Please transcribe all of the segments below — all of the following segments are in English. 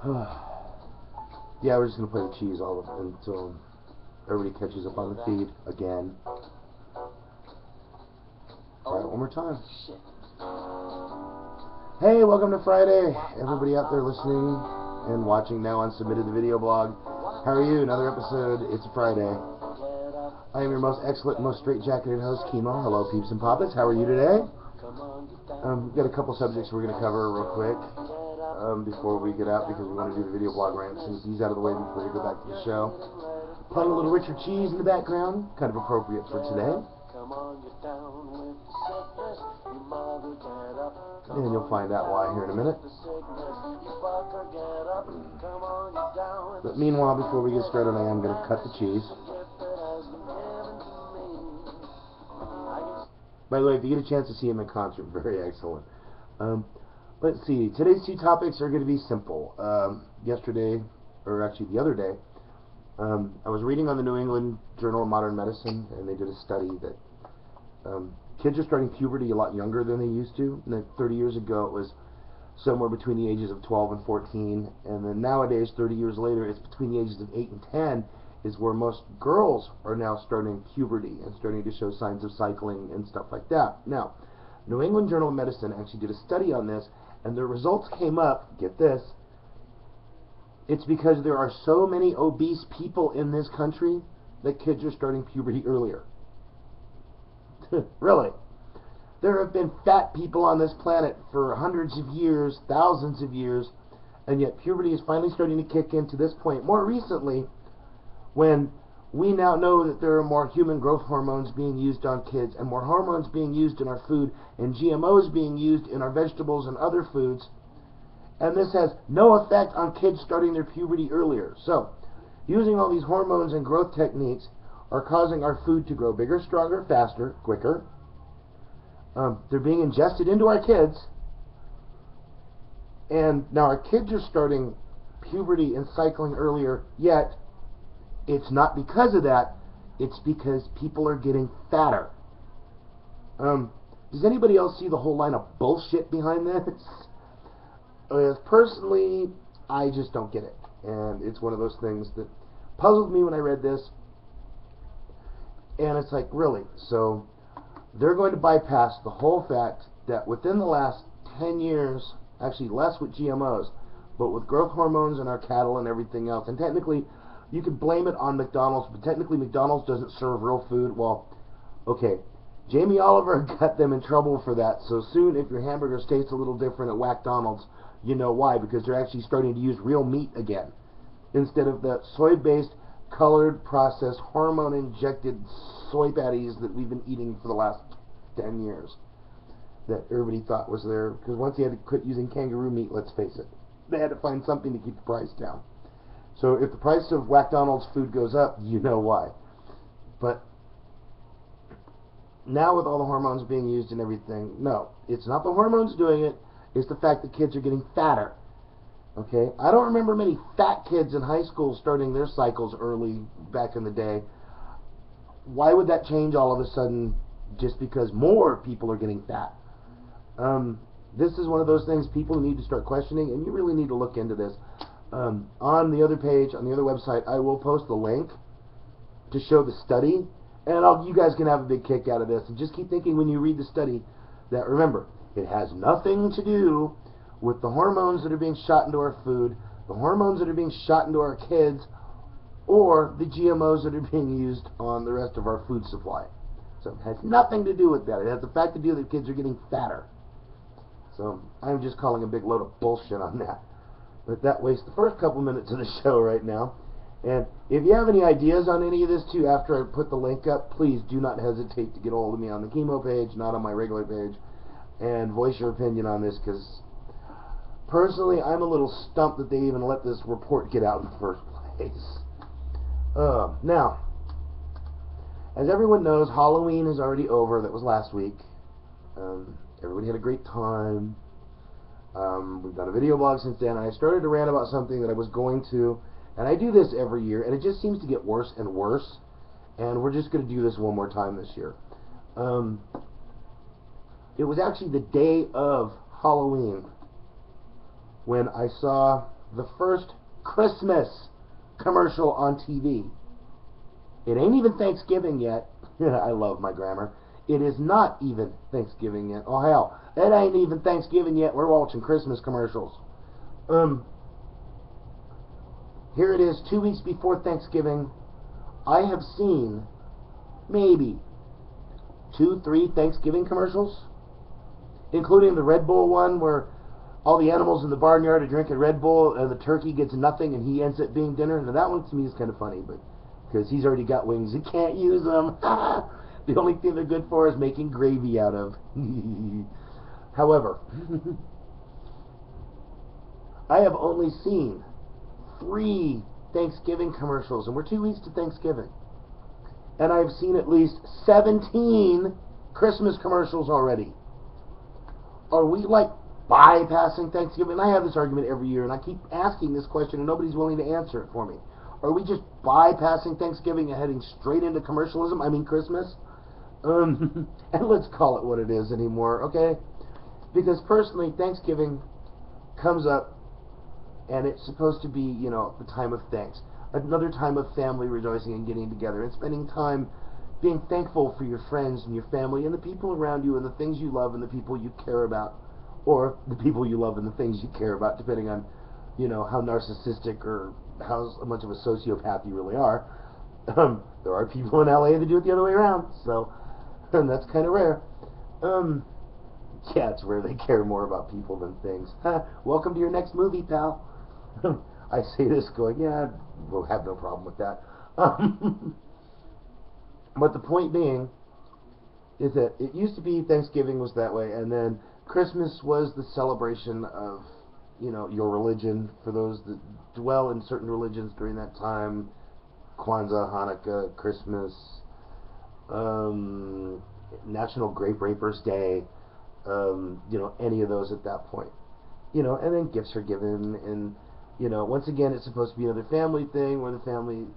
Yeah, we're just gonna play the cheese all until everybody catches up on the feed again. Try it one more time. Hey, welcome to Friday. Everybody out there listening and watching now on Submitted the Video blog. How are you? Another episode. It's a Friday. I am your most excellent, most straight-jacketed host, Kimo. Hello, peeps and poppets. How are you today? We've got a couple subjects we're going to cover real quick before we get out, because we want to do the video blog rant. So these out of the way before we go back to the show. Playing a little Richard Cheese in the background, kind of appropriate for today. And you'll find out why here in a minute. But meanwhile, before we get started, I am going to cut the cheese. By the way, if you get a chance to see him in concert, very excellent. Let's see. Today's two topics are going to be simple. Yesterday, or actually the other day, I was reading on the New England Journal of Modern Medicine, and they did a study that kids are starting puberty a lot younger than they used to. And 30 years ago, it was somewhere between the ages of 12 and 14. And then nowadays, 30 years later, it's between the ages of 8 and 10 is where most girls are now starting puberty and starting to show signs of cycling and stuff like that. Now, New England Journal of Medicine actually did a study on this, and their results came up, get this, it's because there are so many obese people in this country that kids are starting puberty earlier. Really. There have been fat people on this planet for hundreds of years, thousands of years, and yet puberty is finally starting to kick in to this point. More recently, when we now know that there are more human growth hormones being used on kids, and more hormones being used in our food, and GMOs being used in our vegetables and other foods, and this has no effect on kids starting their puberty earlier. So, using all these hormones and growth techniques are causing our food to grow bigger, stronger, faster, quicker. They're being ingested into our kids, and now our kids are starting puberty and cycling earlier, yet it's not because of that, it's because people are getting fatter. Does anybody else see the whole line of bullshit behind this? Personally, I just don't get it. And it's one of those things that puzzled me when I read this. And it's like, really? So they're going to bypass the whole fact that within the last 10 years, actually less with GMOs, but with growth hormones in our cattle and everything else, and technically you could blame it on McDonald's, but technically McDonald's doesn't serve real food. Well, okay, Jamie Oliver got them in trouble for that. So soon, if your hamburgers taste a little different at Whack-Donald's, you know why, because they're actually starting to use real meat again, instead of the soy-based, colored, processed, hormone-injected soy patties that we've been eating for the last 10 years, that everybody thought was there, because once they had to quit using kangaroo meat, let's face it, they had to find something to keep the price down. So if the price of Whack-Donald's food goes up, you know why. But now with all the hormones being used and everything, no, it's not the hormones doing it, it's the fact that kids are getting fatter. Okay? I don't remember many fat kids in high school starting their cycles early back in the day. Why would that change all of a sudden just because more people are getting fat? This is one of those things people need to start questioning, and you really need to look into this. On the other page, on the other website, I will post the link to show the study, and you guys can have a big kick out of this. And just keep thinking when you read the study that, remember, it has nothing to do with the hormones that are being shot into our food, the hormones that are being shot into our kids, or the GMOs that are being used on the rest of our food supply. So it has nothing to do with that. It has the fact to do that kids are getting fatter. So I'm just calling a big load of bullshit on that. But that wastes the first couple minutes of the show right now. And if you have any ideas on any of this too, after I put the link up, please do not hesitate to get a hold of me on the Chemo page, not on my regular page, and voice your opinion on this, because personally, I'm a little stumped that they even let this report get out in the first place. Now, as everyone knows, Halloween is already over. That was last week. Everybody had a great time. We've done a video blog since then, and I started to rant about something that I was going to, and I do this every year, and it just seems to get worse and worse, and we're just going to do this one more time this year. It was actually the day of Halloween when I saw the first Christmas commercial on TV. It ain't even Thanksgiving yet. I love my grammar. It is not even Thanksgiving yet. Oh hell, it ain't even Thanksgiving yet. We're watching Christmas commercials. Here it is, 2 weeks before Thanksgiving. I have seen maybe 2-3 Thanksgiving commercials, including the Red Bull one where all the animals in the barnyard are drinking Red Bull and the turkey gets nothing and he ends up being dinner. Now that one to me is kind of funny, but because he's already got wings, he can't use them. The only thing they're good for is making gravy out of. However, I have only seen 3 Thanksgiving commercials, and we're 2 weeks to Thanksgiving. And I've seen at least 17 Christmas commercials already. Are we like bypassing Thanksgiving? I have this argument every year, and I keep asking this question, and nobody's willing to answer it for me. Are we just bypassing Thanksgiving and heading straight into commercialism? I mean Christmas? And let's call it what it is anymore, okay? Because personally, Thanksgiving comes up, and it's supposed to be, you know, the time of thanks. Another time of family rejoicing and getting together and spending time being thankful for your friends and your family and the people around you and the things you love and the people you care about. Or the people you love and the things you care about, depending on, you know, how narcissistic or how much of a sociopath you really are. There are people in LA that do it the other way around, so and that's kind of rare. Yeah, it's rare they care more about people than things. Welcome to your next movie, pal. I say this going, yeah, we'll have no problem with that. But the point being is that it used to be Thanksgiving was that way, and then Christmas was the celebration of, you know, your religion, for those that dwell in certain religions during that time. Kwanzaa, Hanukkah, Christmas, National Grape Rapers Day, you know, any of those at that point. You know, and then gifts are given, and, you know, once again, it's supposed to be another family thing where the family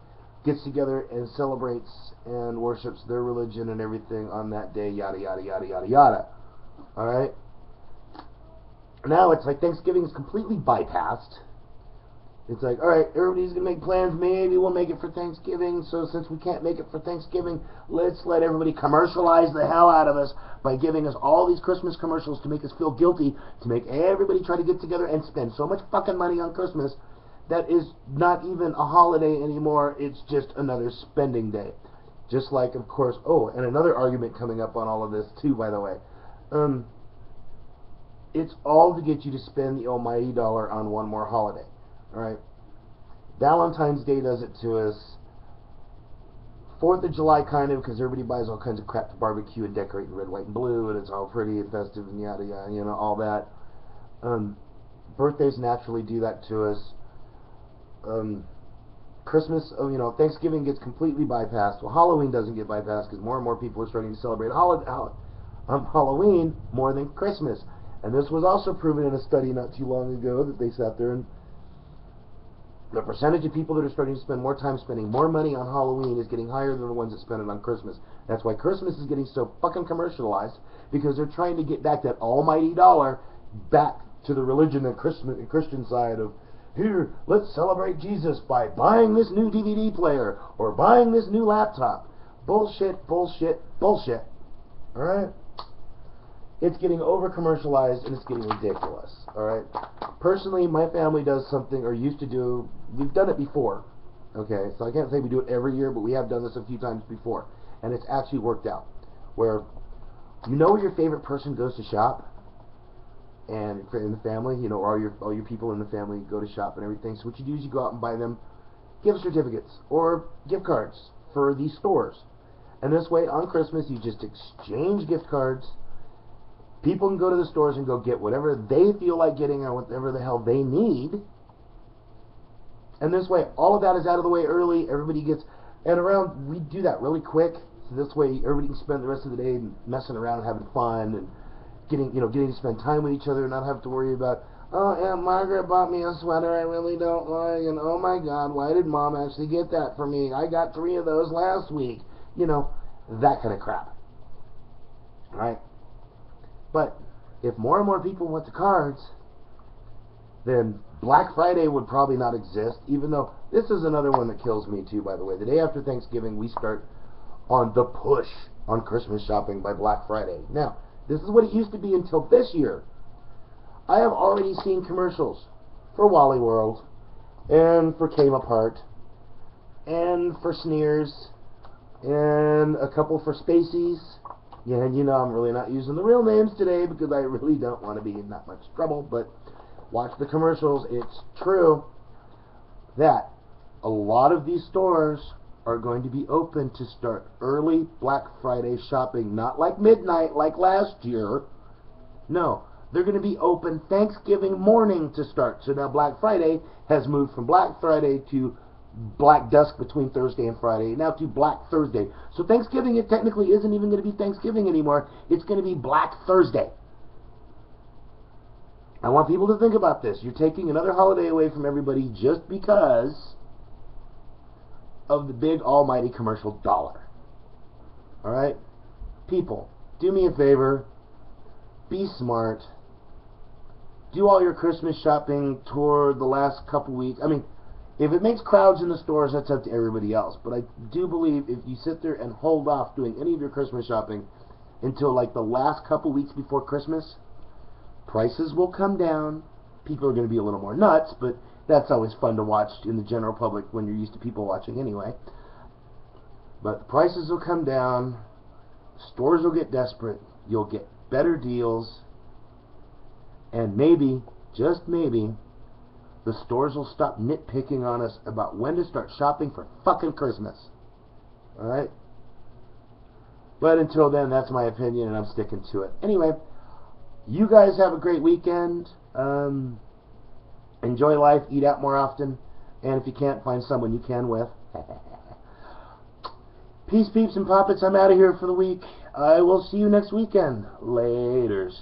gets together and celebrates and worships their religion and everything on that day, yada, yada, yada, yada, yada. Alright? Now it's like Thanksgiving is completely bypassed. It's like, alright, everybody's going to make plans. Maybe we'll make it for Thanksgiving. So since we can't make it for Thanksgiving, let's let everybody commercialize the hell out of us by giving us all these Christmas commercials to make us feel guilty, to make everybody try to get together and spend so much fucking money on Christmas that is not even a holiday anymore. It's just another spending day. Just like, of course, oh, and another argument coming up on all of this too, by the way. It's all to get you to spend the almighty dollar on one more holiday. Alright? Valentine's Day does it to us. 4th of July kind of, because everybody buys all kinds of crap to barbecue and decorate in red, white, and blue, and it's all pretty and festive and yada yada, you know, all that. Birthdays naturally do that to us. Christmas, you know, Thanksgiving gets completely bypassed. Well, Halloween doesn't get bypassed because more and more people are starting to celebrate Halloween more than Christmas. And this was also proven in a study not too long ago that they sat there and the percentage of people that are starting to spend more time spending more money on Halloween is getting higher than the ones that spend it on Christmas. That's why Christmas is getting so fucking commercialized, because they're trying to get back that almighty dollar back to the religion and Christian side of, here, let's celebrate Jesus by buying this new DVD player or buying this new laptop. Bullshit, bullshit, bullshit. Alright? It's getting over-commercialized and it's getting ridiculous. Alright? Personally, my family does something, or used to do, we've done it before. Okay? So I can't say we do it every year, but we have done this a few times before. And it's actually worked out. Where, you know where your favorite person goes to shop? And in the family, you know, all your people in the family go to shop and everything. So what you do is you go out and buy them gift certificates or gift cards for these stores. And this way, on Christmas, you just exchange gift cards. People can go to the stores and go get whatever they feel like getting or whatever the hell they need. And this way, all of that is out of the way early. Everybody gets, and around, we do that really quick. So this way, everybody can spend the rest of the day messing around and having fun and getting to spend time with each other and not have to worry about, oh, Aunt Margaret bought me a sweater I really don't like, and oh my God, why did Mom actually get that for me? I got 3 of those last week. You know, that kind of crap. Right? But if more and more people want the cards, then Black Friday would probably not exist, even though this is another one that kills me too, by the way. The day after Thanksgiving, we start on the push on Christmas shopping by Black Friday. Now, this is what it used to be until this year. I have already seen commercials for Wally World, and for Came Apart, and for Sneers, and a couple for Spacies. Yeah, and you know I'm really not using the real names today because I really don't want to be in that much trouble, but watch the commercials. It's true that a lot of these stores are going to be open to start early Black Friday shopping, not like midnight like last year. No, they're going to be open Thanksgiving morning to start. So now Black Friday has moved from Black Friday to Black Dusk between Thursday and Friday, now to Black Thursday. So Thanksgiving, it technically isn't even going to be Thanksgiving anymore. It's going to be Black Thursday. I want people to think about this. You're taking another holiday away from everybody just because of the big almighty commercial dollar. Alright? People, do me a favor. Be smart. Do all your Christmas shopping toward the last couple weeks. I mean, if it makes crowds in the stores, that's up to everybody else. But I do believe if you sit there and hold off doing any of your Christmas shopping until like the last couple weeks before Christmas, prices will come down. People are going to be a little more nuts, but that's always fun to watch in the general public when you're used to people watching anyway. But the prices will come down. Stores will get desperate. You'll get better deals. And maybe, just maybe, the stores will stop nitpicking on us about when to start shopping for fucking Christmas. Alright? But until then, that's my opinion, and I'm sticking to it. Anyway, you guys have a great weekend. Enjoy life. Eat out more often. And if you can't, find someone you can with. Peace, peeps, and poppets. I'm out of here for the week. I will see you next weekend. Laters.